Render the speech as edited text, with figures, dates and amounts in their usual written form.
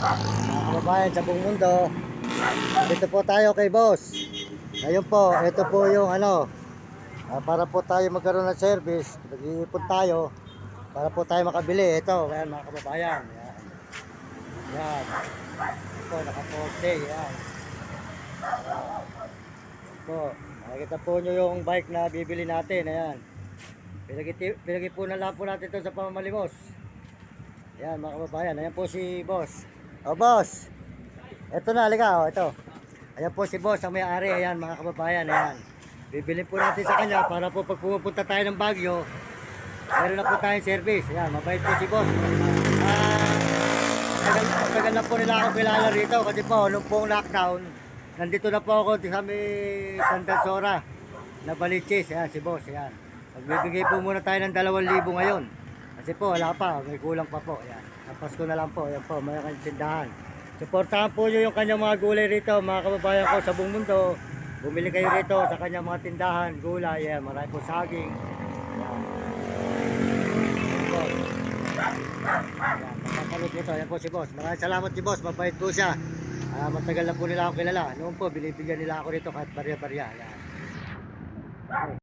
Mga kababayan sa buong mundo, dito po tayo kay boss. Ngayon po, ito po yung ano, para po tayo magkaroon ng service, nag-iipon tayo para po tayo makabili. Ito, ayan mga kababayan. Ayan. Ayan. Ito, naka-forte. Ayan. Po, nakikita po nyo yung bike na bibili natin. Ayan. Pinag-ipunan lang po natin ito sa pamamalimos. Ayan mga kababayan. Ayan po si boss. O boss, ito na, halika. O, ito. Ayan po si boss ang may-ari. Ayan mga kababayan. Ayan. Bibilin po natin sa kanya para po pag pupunta tayo ng Baguio, meron na po tayong service. Ayan, mabait po si boss. Tagal na po nila ako kilala rito kasi po, nung pong lockdown, nandito na po ako sa may Tandansora na Baliches. Ayan, si boss. Ayan. Magbibigay po muna tayo ng 2,000 ngayon. Kasi po, wala pa. May kulang pa po. Ayan. Tapos ko na lang po. Ayan po, may kanyang tindahan. Suportahan po nyo yung kanyang mga gulay rito, mga kababayan ko sa buong mundo. Bumili kayo rito sa kanyang mga tindahan, gulay. Ayan, marami po saging. Ayan. Ayan po. Ayan, napapanood nito. Ayan po si boss. Maraming salamat si boss. Mabait po siya. Matagal na po nila ako kilala. Noon po, binibigyan nila ako rito kahit barya-barya. Ayan.